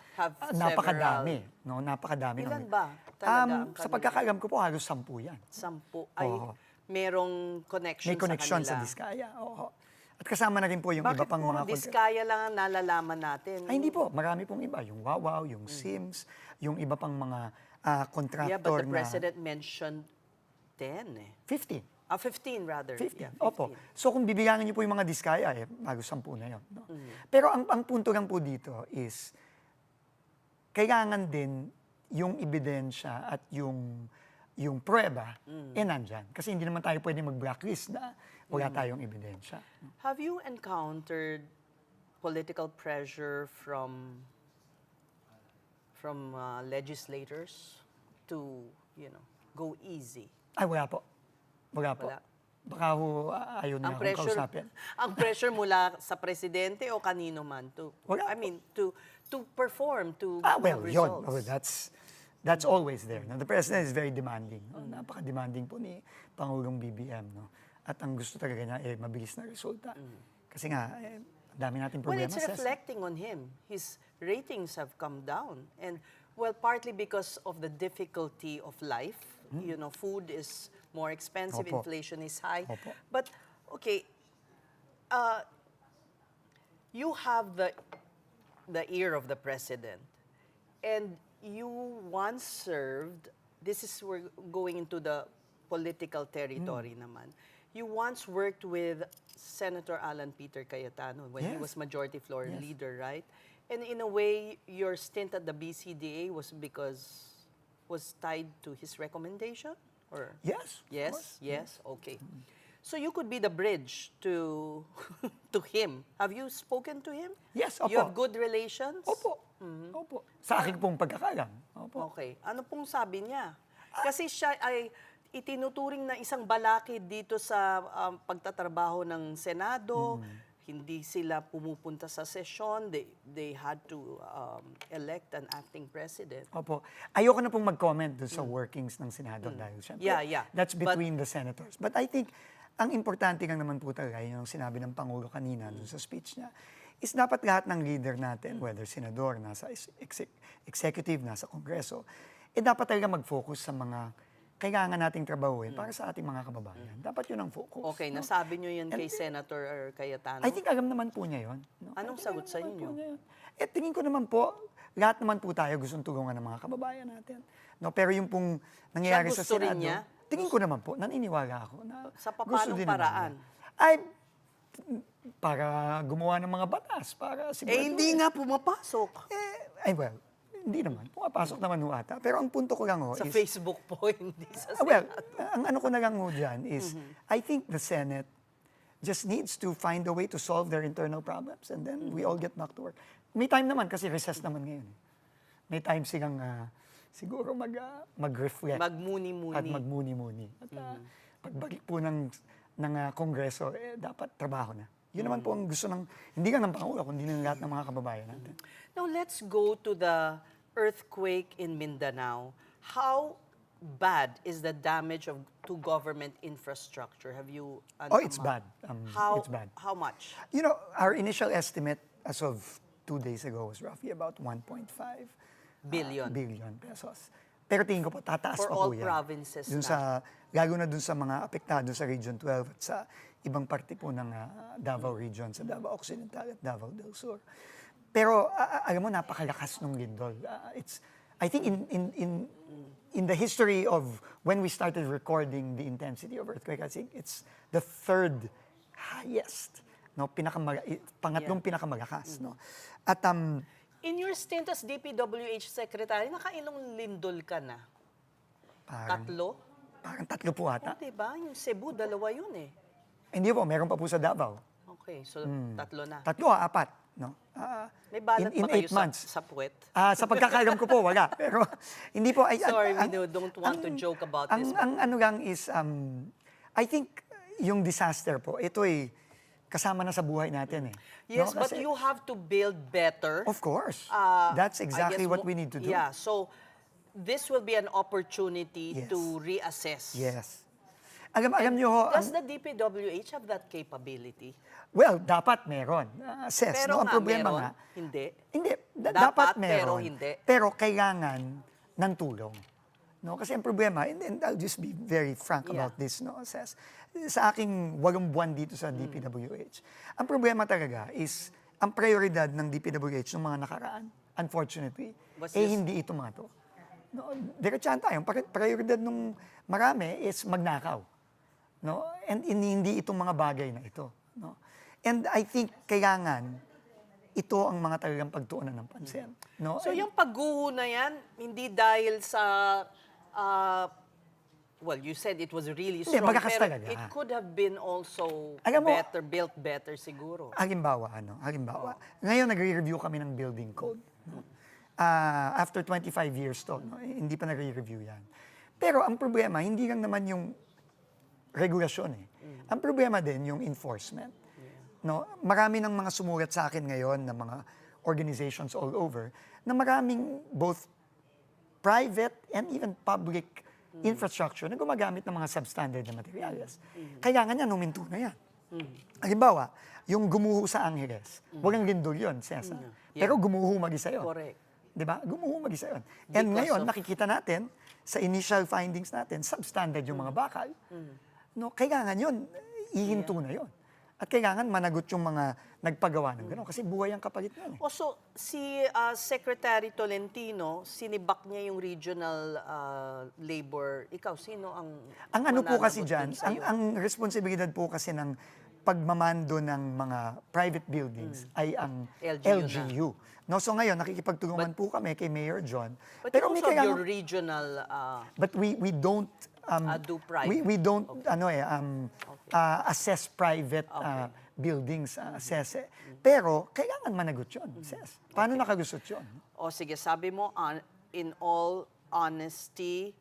napakadami. No? Napakadami. Ilan ba? Talaga, sa pagkakaalam ko po, halos 10 yan. 10? Ay, merong connection sa kanila? May connection sa diskaya, oo. At kasama na rin po yung iba pang mga... Bakit diskaya lang ang nalalaman natin? Ay, hindi po. Marami pong iba. Yung Wawaw, yung Sims, yung iba pang mga contractor na... Yeah, but the President mentioned 10 eh. 15. 15 rather. 15. Yeah, 15. Opo. So kung bibilangan niyo po yung mga diskaya, bago 10 na yun. No? Pero ang punto lang po dito is, kailangan din yung ebidensya at yung prueba, nandyan. Kasi hindi naman tayo pwede mag-blacklist na wala tayong ebidensya. Have you encountered political pressure from legislators to, go easy? Ay, wala po. Wala po. Baka ayaw na akong kausapin. Ang pressure mula sa presidente o kanino man to perform, to have results? Well, that's always there. No? The president is very demanding. No? Napaka-demanding po ni Pangulong BBM. No? At ang gusto talaga niya, mabilis na resulta. Kasi nga, ang dami nating Well, problema. it's reflecting on him. His ratings have come down. And, well, partly because of the difficulty of life. You know, food is more expensive, Opo. inflation is high. Opo. But, okay, you have the ear of the president. And you once served, this is we're going into the political territory naman. You once worked with Senator Alan Peter Cayetano when he Yes. was Majority Floor Yes. Leader, right? And in a way, your stint at the BCDA was tied to his recommendation? Or Yes. of Yes, course. yes, okay. So you could be the bridge to to him. Have you spoken to him? Yes, You opo. have good relations? Opo. Opo. Sa aking pong pagkakalam. Opo. Okay. Ano pong sabi niya? Kasi siya ay itinuturing na isang balakid dito sa pagtatrabaho ng Senado. Hindi sila pumupunta sa session. They had to elect an acting president. Opo. Ayoko na pong mag-comment dun sa workings ng Senado dahil syempre, Yeah. that's between the senators. But I think, ang importante lang naman po talaga, yung sinabi ng Pangulo kanina dun sa speech niya, is dapat lahat ng leader natin, whether senador, nasa executive, nasa kongreso, dapat talaga mag-focus sa mga kailangan nating trabahuin para sa ating mga kababayan. Dapat yun ang focus. Okay, no? nasabi niyo yan kay Senator Cayetano? I think alam naman po niya yun. No? Anong sagot sa inyo? Tingin ko naman po, lahat naman po tayo gustong tulungan ng mga kababayan natin. No, pero yung pong nangyayari sa Siya gusto rin Senado, niya? tingin ko naman po, naniniwala ako na Sa gusto papanong din paraan? naman niya. Ay, para gumawa ng mga batas, para siguro. Hindi nga pumapasok. Well, hindi naman. Pumapasok naman ho ata. Pero ang punto ko lang ho Sa is, Facebook po, hindi sa well, Senado. ang ano ko na lang ho dyan is, I think the Senate just needs to find a way to solve their internal problems and then we all get back to work. May time naman kasi recess naman ngayon. May time silang siguro mag-reflect. Magmuni-muni. At magmuni-muni. At pagbalik po ng Kongreso, dapat trabaho na. Yun naman po ang gusto ng, hindi lang ng Pangulo, kundi ng lahat ng mga kababayan natin. Now, let's go to the earthquake in Mindanao. How bad is the damage to government infrastructure? Have you... It's bad. It's bad. How much? You know, our initial estimate as of 2 days ago was roughly about 1.5 billion pesos. Pero tingin ko po, tataas For pa all po yan. provinces Dun sa, lalo na dun sa mga apektado sa Region 12 at sa ibang parte po ng Davao Region, sa Davao Occidental at Davao del Sur. Pero alam mo, napakalakas ng lindol. I think in the history of when we started recording the intensity of earthquake, I think it's the third highest, no, pangatlong pinakamalakas, no. At in your stint as DPWH Secretary, nakailong lindol ka na? Tatlo? Parang tatlo po ata. Diba? Yung Cebu, 2 yun eh. Hindi po, meron pa po sa Davao. Okay, so tatlo na. Tatlo, 4, no. May balat in ba kayo 8 months. sa puwet? Sa pagkakaalam ko po, wala. Pero hindi po. Sorry, we don't want to joke about this. Ang ano lang is, I think yung disaster po, ito ay kasama na sa buhay natin eh. Yes, no? but you have to build better. Of course. That's exactly what we need to do. Yeah, so this will be an opportunity Yes. to reassess. Yes. Alam niyo ho, Does the DPWH have that capability? well, dapat meron. Assess, Pero no? Ang nga, problema meron, nga, hindi. Hindi. Dapat, Dapat meron. pero hindi. Pero kailangan ng tulong. No? Kasi ang problema, and I'll just be very frank about this, no, Ses. Sa aking 8 buwan dito sa DPWH, ang problema talaga is, ang prioridad ng DPWH ng mga nakaraan, unfortunately, hindi ito mga to. No, diretsahan tayo. Prioridad ng marami is magnakaw. No? And hindi itong mga bagay na ito. No? And I think kailangan ito ang mga talagang pagtuunan ng pansin. No? So yung pagguho na yan, hindi dahil sa, well, you said it was really strong, malakas pero talaga. it could have been also Alam mo, built better siguro. Halimbawa, ngayon nagre-review kami ng building code. No? After 25 years to, no? Hindi pa nagre-review yan. Pero ang problema, hindi lang naman yung regulasyon eh. Ang problema din yung enforcement. No? Marami ng mga sumulat sa akin ngayon ng mga organizations all over na maraming both private and even public infrastructure na gumagamit ng mga substandard na materials. Kailangan yan, huminto na yan. Halimbawa, yung gumuho sa Angeles, walang lindol yun, Cesar. Pero gumuho mag-isa yun. Correct. Di ba? Gumuho mag-isa yun. And ngayon, nakikita natin, sa initial findings natin, substandard yung mga bakal. No, kailangan yun, ihinto na yun. At kailangan managot yung mga nagpagawa ng gano'n kasi buhay ang kapalit nun. So, si Secretary Tolentino, sinibak niya yung regional labor. Ikaw, sino ang Ang ano po kasi mananagot dyan, dun sa'yo? ang responsibilidad po kasi ng pagmamando ng mga private buildings ay ang LGU. No, so ngayon, nakikipagtulungan po kami kay Mayor John. But Pero you may also have kailangan, your regional but we don't do private. we don't assess private buildings, assess Pero kailangan managot yun, assess. Paano nakalusot yun? O sige, sabi mo, in all honesty,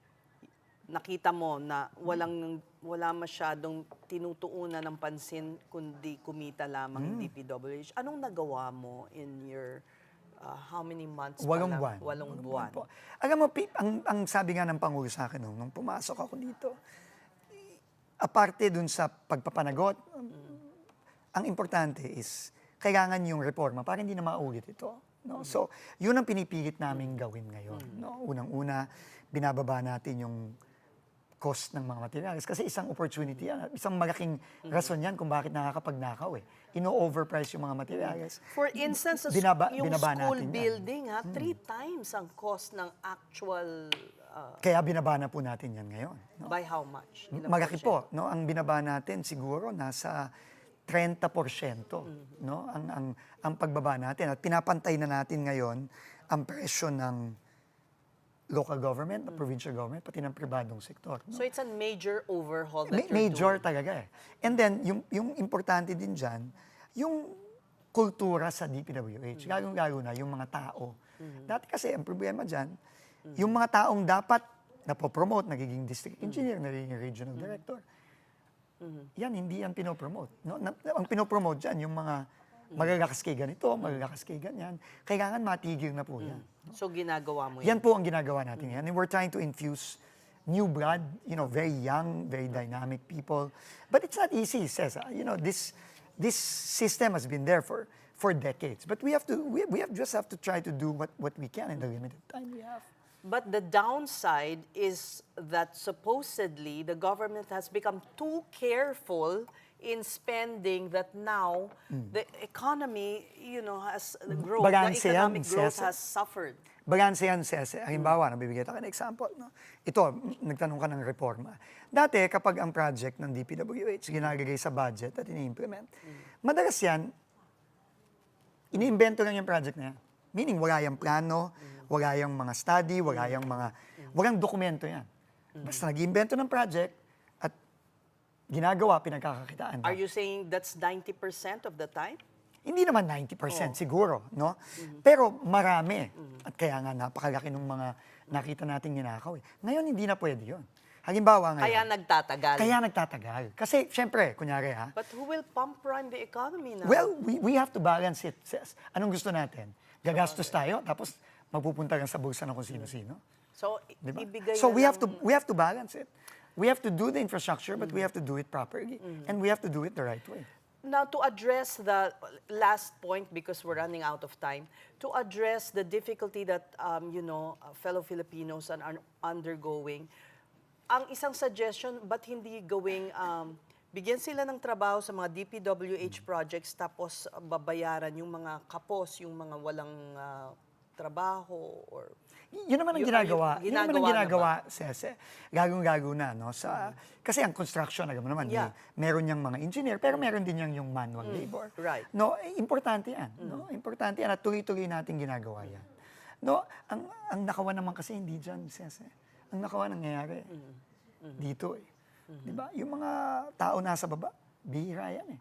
nakita mo na wala masyadong tinutuunan ng pansin kundi kumita lamang yung DPWH. Anong nagawa mo in your how many months pa lang? 8 buwan. 8 buwan. Po. Alam mo, Pip, ang sabi nga ng Pangulo sa akin nung pumasok ako dito, aparte dun sa pagpapanagot, ang importante is kailangan yung reforma para hindi na maulit ito. No? So, yun ang pinipilit namin gawin ngayon. No? Unang-una, binababa natin yung cost ng mga materials. Kasi isang opportunity yan. Isang malaking rason yan kung bakit nakakapagnakaw eh. Ino-overprice yung mga materials. For instance, yung school building, 3 times ang cost ng actual... Kaya binaba na po natin yan ngayon. No? By how much? Malaki po. No? Ang binaba natin siguro nasa 30%. No? Ang pagbaba natin. At pinapantay na natin ngayon ang presyo ng local government, provincial government, pati ng pribadong sektor. No? So it's a major overhaul that you're Major doing. talaga eh. And then, yung importante din dyan, yung kultura sa DPWH, lalong-lalo na yung mga tao. Dati kasi, ang problema dyan, yung mga taong dapat napopromote, nagiging district engineer, nagiging regional director, yan, hindi yan pinopromote. No? Ang pinopromote dyan, yung mga magagakas kay ganito, magagakas kay ganyan, kailangan matigil na po yan. So ginagawa mo Yan po ang ginagawa natin yan. And we're trying to infuse new blood, very young, very dynamic people. But it's not easy, Cesar. This system has been there for decades. But we just have to try to do what we can in the limited time we have. But the downside is that supposedly the government has become too careful in spending that now the economy, has grown. Balanse The yan, economic growth Cesar. has suffered. Balanse yan, Cesar. Halimbawa, nabibigay tayo ng example. No? Ito, nagtanong ka ng reforma. Dati, kapag ang project ng DPWH ginagagay sa budget at ini-implement, madalas yan, ini-invento lang yung project na yan. Meaning, wala yung plano, wala yung mga study, walang dokumento yan. Basta nag-iimbento ng project at ginagawa, pinagkakakitaan. Are you saying that's 90% of the time? Hindi naman 90% siguro, no? Pero marami. At kaya nga napakalaki ng mga nakita nating ninakaw. Ngayon, hindi na pwede yun. Halimbawa ngayon. Kaya nagtatagal. Kasi, syempre, kunyari ha. But who will pump prime the economy now? Well, we have to balance it, Sis. Anong gusto natin? Gagastos tayo, tapos mapupunta lang sa bulsa ng kung sino-sino. So, Diba? ibigay So na we have to balance it. We have to do the infrastructure, but we have to do it properly. And we have to do it the right way. Now, to address the last point, because we're running out of time, to address the difficulty that, fellow Filipinos are undergoing, ang isang suggestion, ba't hindi gawing, bigyan sila ng trabaho sa mga DPWH projects, tapos babayaran yung mga kapos, yung mga walang trabaho, or... Yun naman ang ginagawa. Yun naman ang ginagawa, Sese. Gagong-gago na, no? Kasi ang construction, alam mo naman, meron niyang mga engineer, pero meron din niyang yung manual labor. Right. No, importante yan. No? Importante yan at tuloy-tuloy natin ginagawa yan. No, ang nakawan naman kasi hindi dyan, Sese. Ang nakawan nangyayari dito eh. Diba? Yung mga tao nasa baba, bihira yan eh.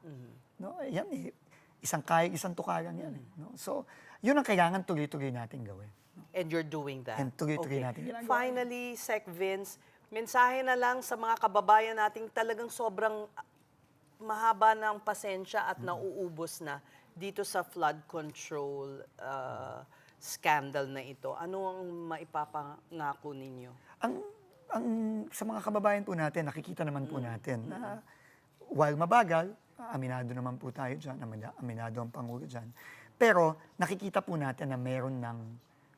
No, yan eh. Isang kayag, isang tukaran yan eh. No? So, yun ang kailangan tuloy-tuloy natin gawin. And you're doing that. And tuloy-tuloy natin ginagawa. Finally, Sec Vince, mensahe na lang sa mga kababayan nating talagang sobrang mahaba ng pasensya at nauubos na dito sa flood control scandal na ito. Ano ang maipapangako ninyo? Sa mga kababayan po natin, nakikita naman po natin na while mabagal, Aminado naman po tayo dyan, aminado ang Pangulo dyan. Pero nakikita po natin na meron ng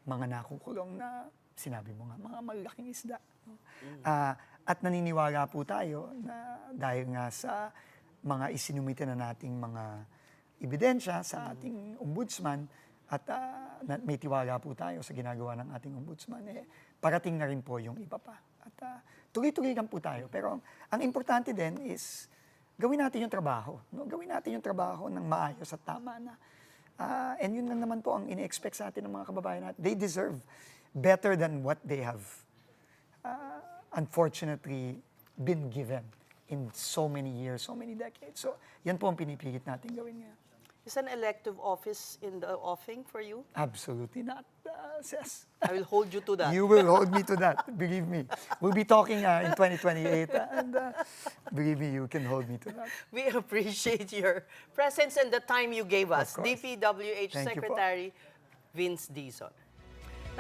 mga nakukulong na, sinabi mo nga, mga malalaking isda. No? At naniniwala po tayo na dahil nga sa mga isinumite na nating mga ebidensya sa ating ombudsman at may tiwala po tayo sa ginagawa ng ating ombudsman, parating na rin po yung iba pa. At tuloy-tuloy lang po tayo. Pero ang importante din is gawin natin yung trabaho. No? Gawin natin yung trabaho ng maayos at tama na. And yun lang naman po ang ini-expect sa atin ng mga kababayan natin. They deserve better than what they have unfortunately been given in so many years, so many decades. So yan po ang pinipilit natin gawin ngayon. Is an elective office in the offing for you? Absolutely not, Ses. I will hold you to that. You will hold me to that, believe me. We'll be talking in 2028, and believe me, you can hold me to that. We appreciate your presence and the time you gave us. DPWH Thank you po. Secretary Vince Dizon.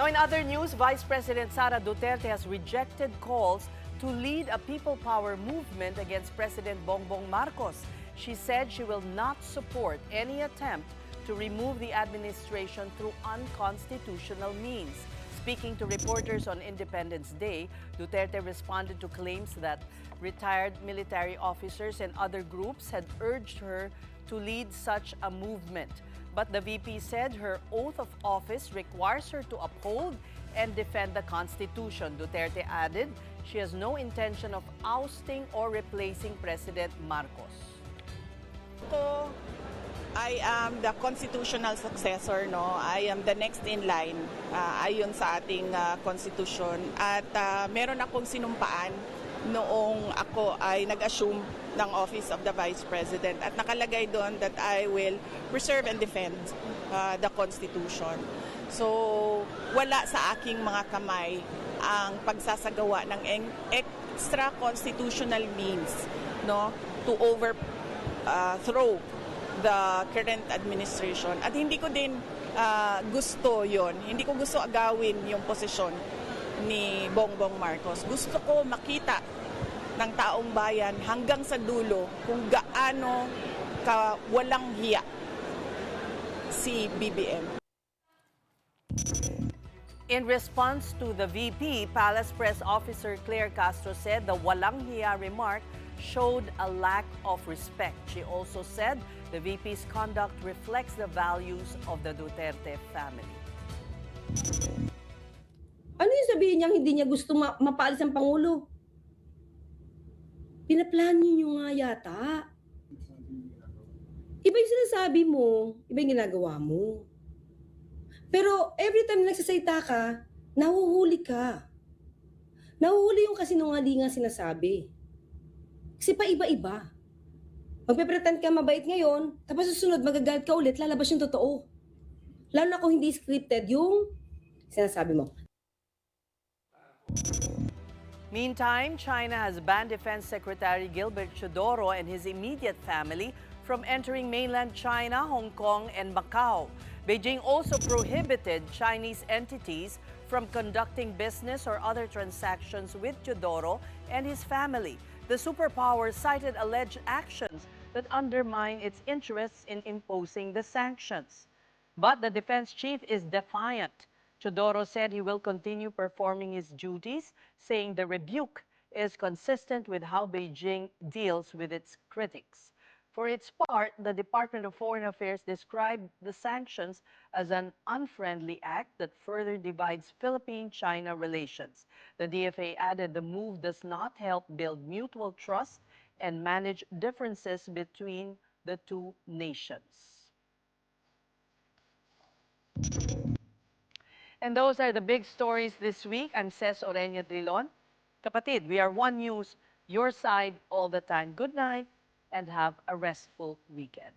Now, in other news, Vice President Sara Duterte has rejected calls to lead a people power movement against President Bongbong Marcos. She said she will not support any attempt to remove the administration through unconstitutional means. Speaking to reporters on Independence Day, Duterte responded to claims that retired military officers and other groups had urged her to lead such a movement. But the VP said her oath of office requires her to uphold and defend the Constitution. Duterte added she has no intention of ousting or replacing President Marcos. I am the constitutional successor, no? I am the next in line ayon sa ating constitution. At meron akong sinumpaan noong ako ay nag-assume ng Office of the Vice President. At nakalagay doon that I will preserve and defend the Constitution. So, wala sa aking mga kamay ang pagsasagawa ng extra constitutional means, no, to overthrow the current administration. At hindi ko din gusto yon. Hindi ko gusto agawin yung posisyon ni Bongbong Marcos. Gusto ko makita ng taong bayan hanggang sa dulo kung gaano ka walang hiya si BBM. In response to the VP, Palace Press Officer Claire Castro said the walang hiya remark showed a lack of respect. She also said the VP's conduct reflects the values of the Duterte family. Ano yung sabihin niyang hindi niya gusto mapaalis ang Pangulo? Pinaplano niyo nga yata. Iba yung sinasabi mo, iba yung ginagawa mo. Pero every time nagsasalita ka, nahuhuli ka. Nahuhuli yung kasinungalingan sinasabi. Kasi pa iba-iba. Magpe-pretend ka mabait ngayon, tapos susunod magagalit ka ulit, lalabas yung totoo. Lalo na kung hindi scripted yung sinasabi mo. Meantime, China has banned Defense Secretary Gilbert Chodoro and his immediate family from entering mainland China, Hong Kong, and Macau. Beijing also prohibited Chinese entities from conducting business or other transactions with Chodoro and his family. The superpower cited alleged actions that undermine its interests in imposing the sanctions. But the defense chief is defiant. Chodoro said he will continue performing his duties, saying the rebuke is consistent with how Beijing deals with its critics. For its part, the Department of Foreign Affairs described the sanctions as an unfriendly act that further divides Philippine-China relations. The DFA added the move does not help build mutual trust and manage differences between the two nations. And those are the big stories this week. I'm Ces Oreña Drilon. Kapatid, we are One News, your side all the time. Good night and have a restful weekend.